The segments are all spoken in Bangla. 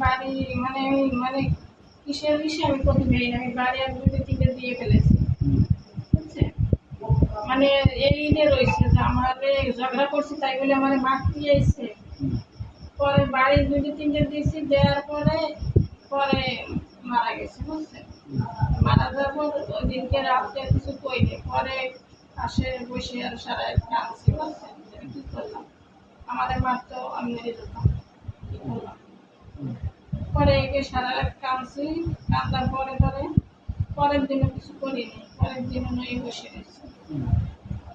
বাড়ি মানে মানে কিসের বিষয়ে আমি প্রথমে আমি বাড়ি আর দুটো তিনটে দিয়ে ফেলেছি, বুঝছে? মানে এই ঈদে রয়েছে যে আমারে ঝগড়া করছি তাই বলে আমার মারতে এসে পরে বাড়ি দুটো তিনটে দিয়েছি, দেওয়ার পরে পরে মারা গেছে, বুঝছে? মারা যাওয়ার পর ওই দিনকে রাত্রে কিছু কইনি, পরে পাশে বসে আর সারা কাঁদছি, বুঝছে? কি করলাম, আমাদের মারতো আমি মেরে যেতাম, কি করলাম? পরে একে সারা রাত কাঁদছি, কাঁদার পরে পরে পরের দিনও কিছু করিনি, পরের দিনও নয় বসে রয়েছে।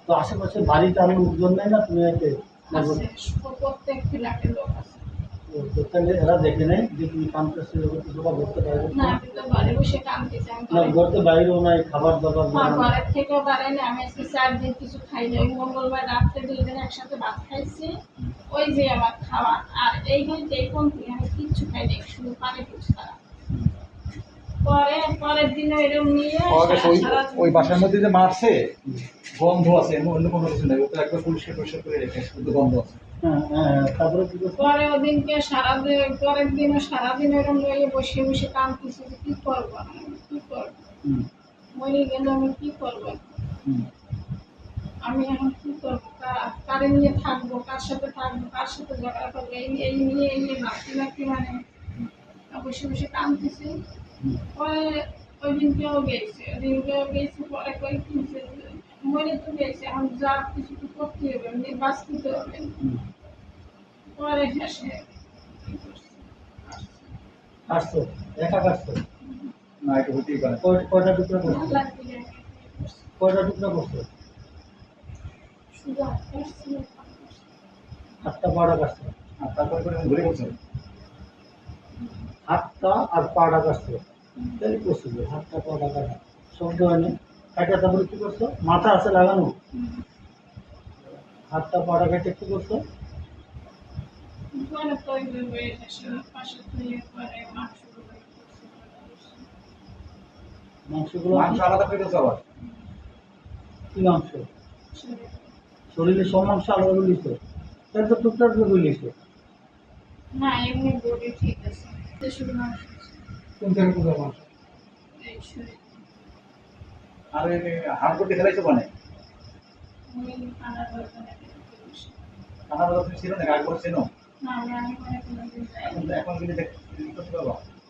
তো আশেপাশে বাড়িতে আরো লোকজন নেই না, তুমি একে আছে, প্রত্যেক ফ্ল্যাটে লোক আছে। এরা দেখে নেই যে তুমি কাঁদতেছো কিছু বা করতে পারবে না, আমি তো ঘরে বসে কাঁদতেছি, আমি না, ঘরতে বাইরেও নাই, খাবার দাবার ঘরের থেকেও বাড়াই না। আমি আজকে 4 দিন কিছু খাই না, ওই মঙ্গলবার রাত্রে 2 দিন একসাথে ভাত খাইছি, ওই যে আমার খাওয়া। আর এই হইতে এই পর্যন্ত আমি কিচ্ছু খাই নাই, শুধু পানি টুকু ছাড়া। পরের দিনে এরকম নিয়ে ওই বাসার মধ্যে যে মারছে গন্ধ আছে, অন্য কোনো কিছু নেই, ওটা একবার পরিষ্কার পরিষ্কার করে রেখে শুধু গন্ধ আছে। তারপরে কি করছো? পরে ওদিনকে সারাদিন, পরের দিনও সারাদিন এরকম নিয়ে বসে বসে কাঁদতেছি যে কি করবো আমি, কি করবো, মরে গেলে আমি কি করবো, আমি এখন কি করবো, কারে নিয়ে থাকবো, কার সাথে থাকবো, কার সাথে ঝগড়া করবো, এই নিয়ে ভাবতে ভাবতে মানে বসে বসে কাঁদতেছি। পরে ওই দিনকেও গেছে, পরে কই কিনছে মরে তো গেছে, এখন যা কিছু তো করতে হবে, বাঁচতে হবে। পরে শেষে কাটছো, একা কাটছো? না, এটা হতেই পারে। কয়টা টুকরা করছো? আল্লাহ দিলে কয়টা টুকরা করছো? শুধু আসছি। 8টা 12টা কাটছো? আর তারপরে করে ঘুরে বলছেন 8টা আর 12টা কাটছো? তাহলে পসিবল 8টা 12টা কাটা শব্দ হয়নি। কাটা তারপরে কি করছো? মাথা আছে লাগানো? 8টা 12টা কেটে কি করছো? পরে তো ওইভাবে এসে পাশে থেকে পরে মাংসগুলো মাংসগুলো মাংস আলাদা করে দিয়েছে আবার। কি মাংস? শরীরের সব মাংস আলাদা করে দিছো? তাহলে তো টুকটাক করে দিছো। না, এমনি বডি ঠিক আছে, শুধু মাংস কোন থেকে কোন মাংস? এই শরীর আর হাড় করতে খেলাইছো মানে ওই খানার দরকার কানাডা তুমি ছিল না, আগে করে চেনো? না, আমি অনেক দিন যাই। এখন কিন্তু করতে পারবা।